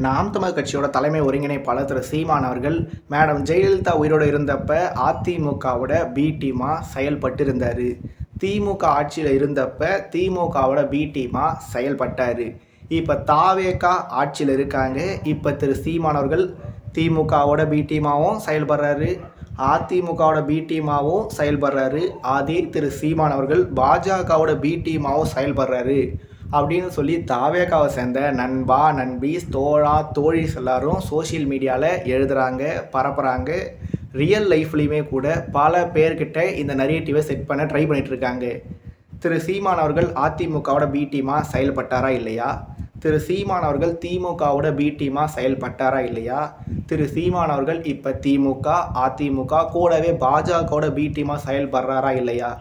நாம் தமிழர் கட்சியோட தலைமை ஒருங்கிணைப்பாளர் திரு சீமான் அவர்கள் மேடம் ஜெயலலிதா உயிரோடு இருந்தப்ப அதிமுகவோட பி டீமாக செயல்பட்டு இருந்தார். திமுக ஆட்சியில் இருந்தப்ப திமுகவோட பி டீமாக செயல்பட்டார். இப்போ தாவேகா ஆட்சியில் இருக்காங்க. இப்போ திரு சீமான் அவர்கள் திமுகவோட பி டீமாகவும் செயல்படுறாரு, அதிமுகவோட பி டீமாகவும் செயல்படுறாரு. அதே திரு சீமான் அவர்கள் பாஜகவோட பி டீமாகவும் செயல்படுறாரு அப்படின்னு சொல்லி தாவேகாவை சேர்ந்த நண்பா, நண்பீஸ், தோழா, தோழிஸ் எல்லாரும் சோஷியல் மீடியாவில் எழுதுகிறாங்க, பரப்புகிறாங்க. ரியல் லைஃப்லேயுமே கூட பல பேர்கிட்ட இந்த நரேட்டிவை செட் பண்ண ட்ரை பண்ணிகிட்ருக்காங்க. திரு சீமான் அவர்கள் அதிமுகவோட பி டீமாக செயல்பட்டாரா இல்லையா? திரு சீமான் அவர்கள் திமுகவோட பி டீமாக செயல்பட்டாரா இல்லையா? திரு சீமான் அவர்கள் இப்போ திமுக, அதிமுக கூடவே பாஜகவோட பி டீமாக செயல்படுறாரா இல்லையா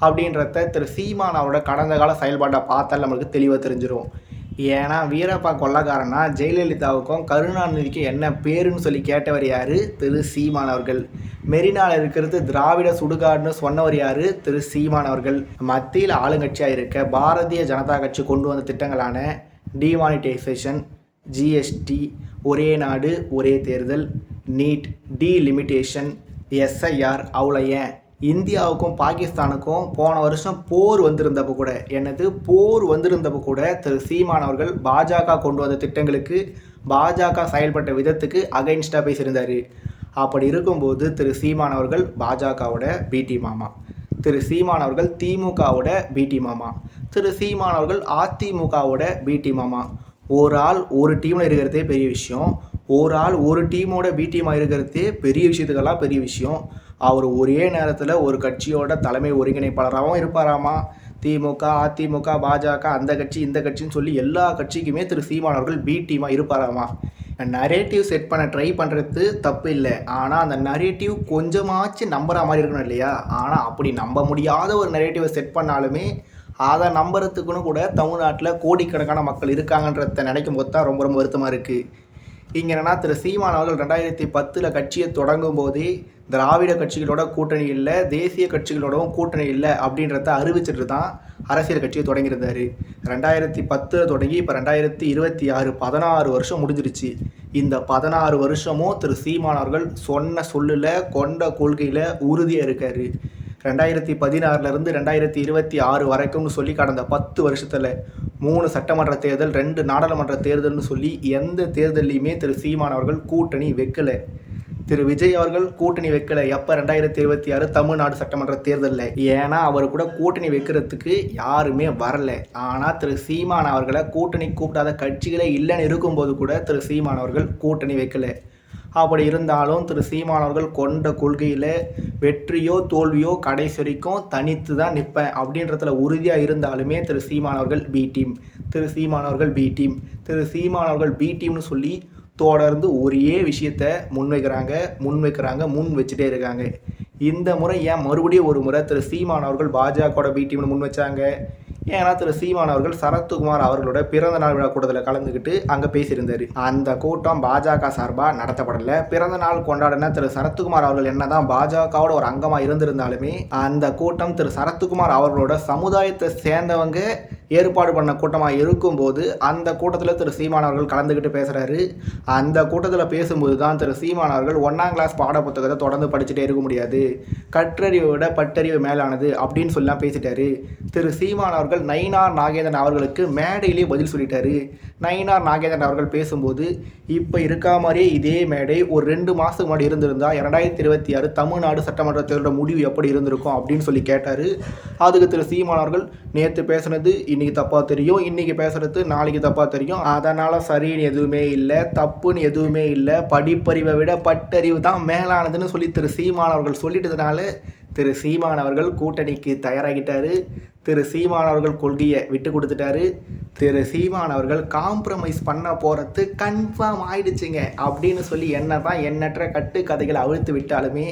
அப்படின்றத திரு சீமான் அவரோட கடந்த கால செயல்பாட்டை பார்த்தால் நம்மளுக்கு தெளிவாக தெரிஞ்சிடும். ஏன்னா வீரப்பா கொள்ளக்காரனா ஜெயலலிதாவுக்கும் கருணாநிதிக்கும் என்ன பேருன்னு சொல்லி கேட்டவர் யார்? திரு சீமான் அவர்கள். மெரினாவில் இருக்கிறது திராவிட சுடுகாடுன்னு சொன்னவர் யார்? திரு சீமான் அவர்கள். மத்தியில் ஆளுங்கட்சியாக இருக்க பாரதிய ஜனதா கட்சி கொண்டு வந்த திட்டங்களான டிமானிட்டைசேஷன், ஜிஎஸ்டி, ஒரே நாடு ஒரே தேர்தல், நீட், டீலிமிட்டேஷன், எஸ்ஐஆர், அவ்வளோ ஏன் இந்தியாவுக்கும் பாகிஸ்தானுக்கும் போன வருஷம் போர் வந்திருந்தப்போ கூட திரு சீமான் அவர்கள் பாஜக கொண்டு வந்த திட்டங்களுக்கு, பாஜக செயல்பட்ட விதத்துக்கு அகைன்ஸ்டாக பேசியிருந்தார். அப்படி இருக்கும்போது திரு சீமான் அவர்கள் பாஜகவோட பிடி மாமா, திரு சீமான் அவர்கள் திமுகவோட பிடி மாமா, திரு சீமான் அவர்கள் அதிமுகவோட பிடி மாமா. ஒரு ஆள் ஒரு டீமில் இருக்கிறதே பெரிய விஷயம், ஒரு ஆள் ஒரு டீமோட பி டீமாக இருக்கிறதே பெரிய விஷயத்துக்கெல்லாம் பெரிய விஷயம். அவர் ஒரே நேரத்தில் ஒரு கட்சியோட தலைமை ஒருங்கிணைப்பாளராகவும் இருப்பாராமா. திமுக, அதிமுக, பாஜக, அந்த கட்சி இந்த கட்சின்னு சொல்லி எல்லா கட்சிக்குமே திரு சீமான் அவர்கள் பி டீமாக இருப்பாராமா. நரேட்டிவ் செட் பண்ண ட்ரை பண்ணுறது தப்பு இல்லை, ஆனால் அந்த நரேட்டிவ் கொஞ்சமாச்சும் நம்புகிற மாதிரி இருக்கணும் இல்லையா? ஆனால் அப்படி நம்ப முடியாத ஒரு நரேட்டிவை செட் பண்ணாலுமே அதை நம்புறதுக்குன்னு கூட தமிழ்நாட்டில் கோடிக்கணக்கான மக்கள் இருக்காங்கன்றத நினைக்கும் போது தான் ரொம்ப ரொம்ப வருத்தமாக இருக்குது. இங்கே என்னன்னா, திரு சீமான் அவர்கள் 2010 கட்சியை தொடங்கும் போதே திராவிட கட்சிகளோட கூட்டணி இல்லை, தேசிய கட்சிகளோடவும் கூட்டணி இல்லை அப்படின்றத அறிவிச்சிட்டு தான் அரசியல் கட்சியை தொடங்கியிருந்தார். 2010 தொடங்கி இப்போ 2026 16 வருஷம் முடிஞ்சிருச்சு. இந்த 16 வருஷமும் திரு சீமான் அவர்கள் சொன்ன சொல்லில் கொண்ட கொள்கையில் உறுதியாக இருக்கார். 2016 2026 வரைக்கும்னு சொல்லி கடந்த 10 வருஷத்தில் 3 சட்டமன்ற தேர்தல், 2 நாடாளுமன்ற தேர்தல்னு சொல்லி எந்த தேர்தலையுமே திரு சீமான் அவர்கள் கூட்டணி வைக்கலை. திரு விஜய் அவர்கள் கூட்டணி வைக்கலை. எப்போ? 2026 தமிழ்நாடு சட்டமன்ற தேர்தலில். ஏன்னா அவர் கூட கூட்டணி வைக்கிறதுக்கு யாருமே வரலை. ஆனால் திரு சீமான் அவர்களை கூட்டணி கூப்பிடாத கட்சிகளே இல்லைன்னு இருக்கும்போது கூட திரு சீமான் அவர்கள் கூட்டணி வைக்கலை. அப்படி இருந்தாலும் திரு சீமான் அவர்கள் கொண்ட கொள்கையில் வெற்றியோ தோல்வியோ கடைசி வரைக்கும் தனித்து தான் நிற்பேன் அப்படின்றதுல உறுதியாக இருந்தாலுமே திரு சீமான் அவர்கள் பி டீம், திரு சீமான் அவர்கள் பி டீம், திரு சீமான் அவர்கள் பி டீம்னு சொல்லி தொடர்ந்து ஒரே விஷயத்தை முன் வச்சுட்டே இருக்காங்க. இந்த முறை ஏன் மறுபடியும் ஒரு முறை திரு சீமான் அவர்கள் பாஜகவோட பி டீம்னு முன் வச்சாங்க? ஏன்னா திரு சீமான் அவர்கள் சரத்குமார் அவர்களோட பிறந்த நாள் விழா கூட்டத்தில் கலந்துக்கிட்டு அங்கே பேசியிருந்தார். அந்த கூட்டம் பாஜக சார்பாக நடத்தப்படலை. பிறந்த நாள் கொண்டாடின திரு சரத்குமார் அவர்கள் என்னதான் பாஜகவோட ஒரு அங்கமாக இருந்திருந்தாலுமே அந்த கூட்டம் திரு சரத்குமார் அவர்களோட சமுதாயத்தை சேர்ந்தவங்க ஏற்பாடு பண்ண கூட்டமாக இருக்கும்போது அந்த கூட்டத்தில் திரு சீமான் அவர்கள் கலந்துக்கிட்டு பேசுகிறாரு. அந்த கூட்டத்தில் பேசும்போது தான் திரு சீமான் அவர்கள் 1ஆம் கிளாஸ் பாட புத்தகத்தை தொடர்ந்து படிச்சுட்டே இருக்க முடியாது, கற்றறிவை விட பட்டறிவு மேலானது அப்படின்னு சொல்லலாம் பேசிட்டாரு. திரு சீமான் அவர்கள் நயினார் நாகேந்திரன் அவர்களுக்கு மேடையிலேயே பதில் சொல்லிட்டாரு. நயினார் நாகேந்திரன் அவர்கள் பேசும்போது இப்போ இருக்கா மாதிரியே இதே மேடை ஒரு 2 மாதத்துக்கு முன்னாடி இருந்திருந்தா 2026 தமிழ்நாடு சட்டமன்ற தேர்தலோட முடிவு எப்படி இருந்திருக்கும் அப்படின்னு சொல்லி கேட்டார். அதுக்கு திரு சீமான் அவர்கள் நேற்று பேசுனது இன்றைக்கி தப்பாக தெரியும், இன்றைக்கி பேசுகிறது நாளைக்கு தப்பாக தெரியும், அதனால் சரின்னு எதுவுமே இல்லை, தப்புன்னு எதுவுமே இல்லை, படிப்பறிவை விட பட்டறிவு தான் மேலானதுன்னு சொல்லி திரு சீமான் அவர்கள் சொல்லிட்டதுனால திரு சீமான் அவர்கள் கூட்டணிக்கு தயாராகிட்டார். திரு சீமான் அவர்கள் கொள்கையை விட்டு கொடுத்துட்டாரு. திரு சீமான் அவர்கள் காம்ப்ரமைஸ் பண்ண போகிறது கன்ஃபார்ம் ஆயிடுச்சுங்க அப்படின்னு சொல்லி என்ன தான் எண்ணற்ற கட்டுக்கதைகளை அவிழ்த்து விட்டாலுமே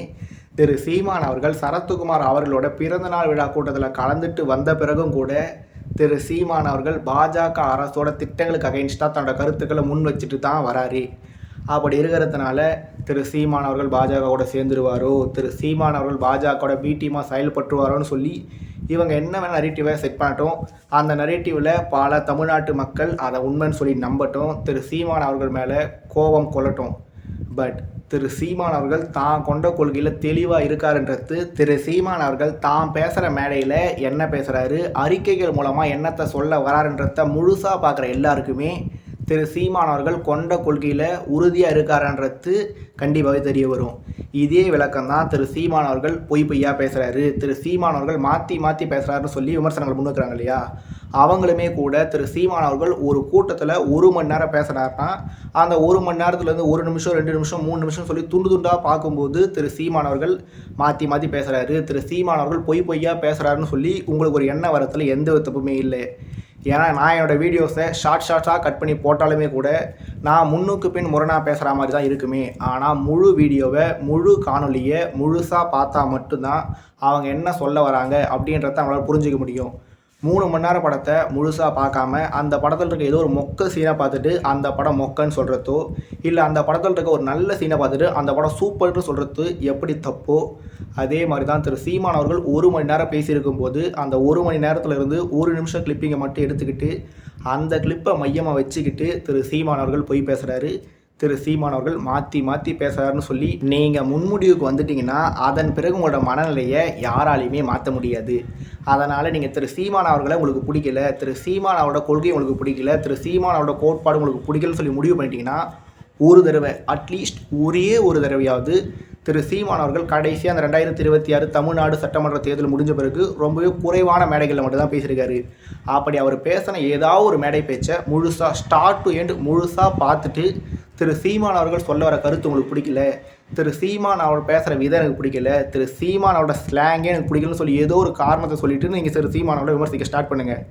திரு சீமான் அவர்கள் சரத்குமார் அவர்களோட பிறந்தநாள் விழா கூட்டத்தில் கலந்துட்டு வந்த பிறகும் கூட திரு சீமான் அவர்கள் பாஜக அரசோட திட்டங்களுக்கு அகைன்ஸ்டாக தன்னோட கருத்துக்களை முன் வச்சுட்டு தான் வராரு. அப்படி இருக்கிறதுனால திரு சீமான் அவர்கள் பாஜகவோட சேர்ந்துருவாரோ, திரு சீமான் அவர்கள் பாஜகவோட பி டீமாக செயல்பட்டுருவாரோன்னு சொல்லி இவங்க என்ன வேணால் நரேட்டிவை செட் பண்ணட்டும், அந்த நரேட்டிவில் பல தமிழ்நாட்டு மக்கள் அதை உண்மைன்னு சொல்லி நம்பட்டும், திரு சீமான் அவர்கள் மேலே கோபம் கொள்ளட்டும். பட் திரு சீமான் அவர்கள் தான் கொண்ட கொள்கையில் தெளிவாக இருக்காருன்றது, திரு சீமான் அவர்கள் தான் பேசுகிற மேடையில் என்ன பேசுகிறாரு, அறிக்கைகள் மூலமாக என்னத்தை சொல்ல வராருன்றத முழுசாக பார்க்குற எல்லாருக்குமே திரு சீமான் அவர்கள் கொண்ட கொள்கையில் உறுதியாக இருக்காருன்றது கண்டிப்பாகவே தெரிய வரும். இதே விளக்கம் தான் திரு சீமான் அவர்கள் பொய்யா பேசுகிறாரு, திரு சீமான் அவர்கள் மாற்றி பேசுகிறாருன்னு சொல்லி விமர்சனங்கள் முன்வைக்கிறாங்க இல்லையா, அவங்களுமே கூட திரு சீமான் அவர்கள் ஒரு கூட்டத்தில் 1 மணி நேரம் பேசுகிறாருன்னா அந்த 1 மணி நேரத்துலேருந்து 1 நிமிஷம் 2 நிமிஷம் 3 நிமிஷம் சொல்லி துண்டாக பார்க்கும்போது திரு சீமான் அவர்கள் மாற்றி பேசுகிறாரு, திரு சீமான் அவர்கள் பொய்யா பேசுகிறாருன்னு சொல்லி உங்களுக்கு ஒரு எண்ணம் வரத்தில் எந்த தப்புமே இல்லை. ஏன்னா நான் என்னோடய வீடியோஸை ஷார்ட்ஸாக கட் பண்ணி போட்டாலுமே கூட நான் முன்னுக்கு பின் முரணாக பேசுகிற மாதிரி தான் இருக்குமே. ஆனால் முழு வீடியோவை முழு காணொலியை முழுசாக பார்த்தா மட்டும்தான் அவங்க என்ன சொல்ல வராங்க அப்படின்றத அவங்களால புரிஞ்சிக்க முடியும். 3 மணி நேரம் படத்தை முழுசாக பார்க்காம அந்த படத்தில் இருக்க ஏதோ ஒரு மொக்க சீனை பார்த்துட்டு அந்த படம் மொக்கன்னு சொல்கிறதோ, இல்லை அந்த படத்தில் இருக்க ஒரு நல்ல சீனை பார்த்துட்டு அந்த படம் சூப்பர்னு சொல்கிறது எப்படி தப்போ, அதே மாதிரி தான் திரு சீமான் அவர்கள் 1 மணி நேரம் பேசியிருக்கும் போது அந்த 1 மணி நேரத்தில் இருந்து 1 நிமிஷம் கிளிப்பிங்கை மட்டும் எடுத்துக்கிட்டு அந்த கிளிப்பை மையமாக வச்சுக்கிட்டு திரு சீமான் அவர்கள் பொய் பேசுகிறாரு, திரு சீமான் அவர்கள் மாற்றி பேசுகிறாருன்னு சொல்லி நீங்கள் முன்முடிவுக்கு வந்துட்டிங்கன்னா அதன் பிறகு உங்களோட மனநிலையை யாராலையுமே மாற்ற முடியாது. அதனால் நீங்கள் திரு சீமான் அவர்களை உங்களுக்கு பிடிக்கல, திரு சீமான் அவரோட கொள்கை உங்களுக்கு பிடிக்கல, திரு சீமான் அவரோட கோட்பாடு உங்களுக்கு பிடிக்கலன்னு சொல்லி முடிவு பண்ணிட்டீங்கன்னா ஒரு தடவை அட்லீஸ்ட் ஒரே ஒரு தடவையாவது திரு சீமான் அவர்கள் கடைசியாக அந்த 2026 தமிழ்நாடு சட்டமன்ற தேர்தல் முடிஞ்ச பிறகு ரொம்பவே குறைவான மேடைகளில் மட்டும் தான் பேசியிருக்காரு. அப்படி அவர் பேசின ஏதாவது ஒரு மேடை பேச்சை முழுசாக ஸ்டார்ட் டு எண்ட் முழுசாக பார்த்துட்டு திரு சீமான் அவர்கள் சொல்ல வர கருத்து உங்களுக்கு பிடிக்கல, திரு சீமான் அவர் பேசுகிற விதம் எனக்கு பிடிக்கல, திரு சீமான் அவரோட ஸ்லாங்கே எனக்கு பிடிக்கலன்னு சொல்லி ஏதோ ஒரு காரணத்தை சொல்லிவிட்டு நீங்கள் திரு சீமான் அவரை விமர்சிக்க ஸ்டார்ட் பண்ணுங்கள்.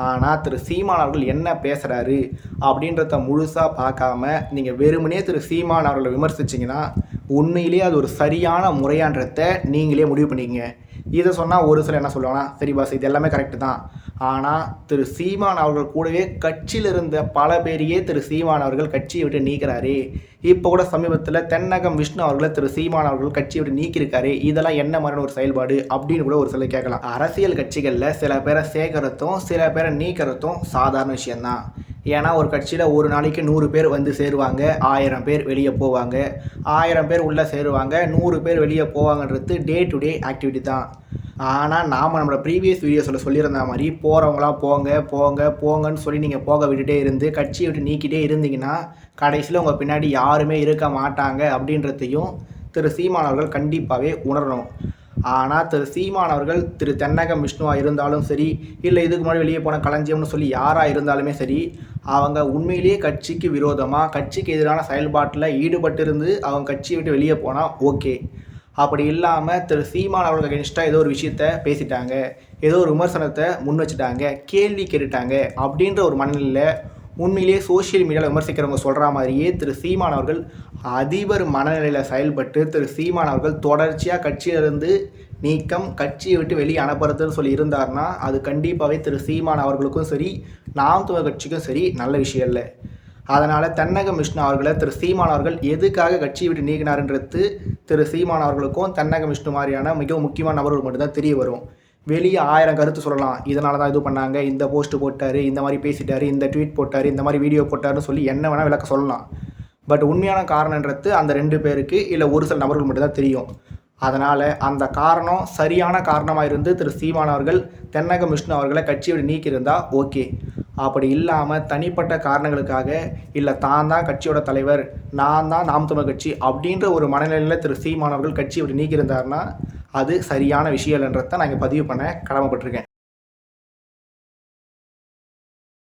ஆனால் திரு சீமான் அவர்கள் என்ன பேசுகிறாரு அப்படின்றத முழுசாக பார்க்காம நீங்கள் வெறுமனே திரு சீமான் அவர்களை விமர்சிச்சிங்கன்னா உண்மையிலேயே அது ஒரு சரியான முறையான்றதை நீங்களே முடிவு பண்ணிக்கங்க. இதை சொன்னால் ஒரு சில என்ன சொல்லுவாங்கன்னா, சரி பாஸ் இது எல்லாமே கரெக்டு தான், ஆனால் திரு சீமான் அவர்கள் கூடவே கட்சியில் இருந்த பல பேரையே திரு சீமான் அவர்கள் கட்சியை விட்டு நீக்கிறாரு, இப்போ கூட சமீபத்தில் தென்னகம் விஷ்ணு அவர்களை திரு சீமான் அவர்கள் கட்சியை விட்டு நீக்கியிருக்காரு, இதெல்லாம் என்ன மாதிரியான ஒரு செயல்பாடு அப்படின்னு கூட ஒரு சில கேட்கலாம். அரசியல் கட்சிகளில் சில பேரை சேர்க்கறதும் சில பேரை நீக்கிறதும் சாதாரண விஷயந்தான். ஏன்னா ஒரு கட்சியில் ஒரு நாளைக்கு 100 பேர் வந்து சேருவாங்க, 1000 பேர் வெளியே போவாங்க, 1000 பேர் உள்ளே சேருவாங்க, 100 பேர் வெளியே போவாங்கன்றது டே டு டே ஆக்டிவிட்டி தான். ஆனால் நாம் நம்மளோட ப்ரீவியஸ் வீடியோஸில் சொல்லியிருந்த மாதிரி போகிறவங்களாம் போங்கன்னு சொல்லி நீங்கள் போக விட்டுட்டே இருந்து கட்சியை விட்டு நீக்கிட்டே இருந்தீங்கன்னா கடைசியில் உங்கள் பின்னாடி யாருமே இருக்க மாட்டாங்க அப்படின்றதையும் திரு சீமான் அவர்கள் கண்டிப்பாகவே உணரணும். ஆனால் திரு சீமான் அவர்கள் திரு தென்னகம் விஷ்ணுவாக இருந்தாலும் சரி, இல்லை இதுக்கு முன்னாடி வெளியே போன களஞ்சியம்னு சொல்லி யாராக இருந்தாலுமே சரி, அவங்க உண்மையிலேயே கட்சிக்கு விரோதமாக கட்சிக்கு எதிரான செயல்பாட்டில் ஈடுபட்டிருந்து அவங்க கட்சியை விட்டு வெளியே போனால் ஓகே. அப்படி இல்லாமல் திரு சீமான் அவர்கள் அகென்ஸ்டாக ஏதோ ஒரு விஷயத்த பேசிட்டாங்க, ஏதோ ஒரு விமர்சனத்தை முன் வச்சுட்டாங்க, கேள்வி கேட்டுட்டாங்க அப்படின்ற ஒரு மனநிலையில் உண்மையிலேயே சோஷியல் மீடியாவில் விமர்சிக்கிறவங்க சொல்கிற மாதிரியே திரு சீமான் அவர்கள் அதிபர் மனநிலையில் செயல்பட்டு திரு சீமான் அவர்கள் தொடர்ச்சியாக கட்சியிலிருந்து நீக்கம், கட்சியை விட்டு வெளியே அனுப்புறதுன்னு சொல்லி இருந்தார்னா அது கண்டிப்பாகவே திரு சீமான் அவர்களுக்கும் சரி நாம் தமிழர் கட்சிக்கும் சரி நல்ல விஷயம் இல்லை. அதனால் தென்னகம் விஷ்ணு அவர்களை திரு சீமான் அவர்கள் எதுக்காக கட்சியை விட்டு நீக்கினாருன்றது திரு சீமான் அவர்களுக்கும் தென்னகம் விஷ்ணு மாதிரியான மிகவும் முக்கியமான நபர்கள் மட்டும்தான் தெரிய வரும். வெளியே 1000 கருத்து சொல்லலாம், இதனால தான் இது பண்ணாங்க, இந்த போஸ்ட்டு போட்டார், இந்த மாதிரி பேசிட்டார், இந்த ட்வீட் போட்டார், இந்த மாதிரி வீடியோ போட்டார்னு சொல்லி என்ன வேணால் விளக்க சொல்லலாம். பட் உண்மையான காரணன்றது அந்த 2 பேருக்கு இல்லை ஒரு சில நபர்கள் மட்டும்தான் தெரியும். அதனால் அந்த காரணம் சரியான காரணமாக இருந்து திரு சீமான் அவர்கள் தென்னகம் விஷ்ணு அவர்களை கட்சியை விட்டு நீக்கியிருந்தால் ஓகே. அப்படி இல்லாமல் தனிப்பட்ட காரணங்களுக்காக இல்லை தான் கட்சியோட தலைவர், நான் தான் நாம் தமிழர் கட்சி அப்படின்ற ஒரு மனநிலையில் திரு சீமான் அவர்கள் கட்சியை விட்டு நீக்கியிருந்தார்னா அது சரியான விஷயம் இல்லைன்றதை நான் இங்கே பதிவு பண்ண கடமைப்பட்டிருக்கேன்.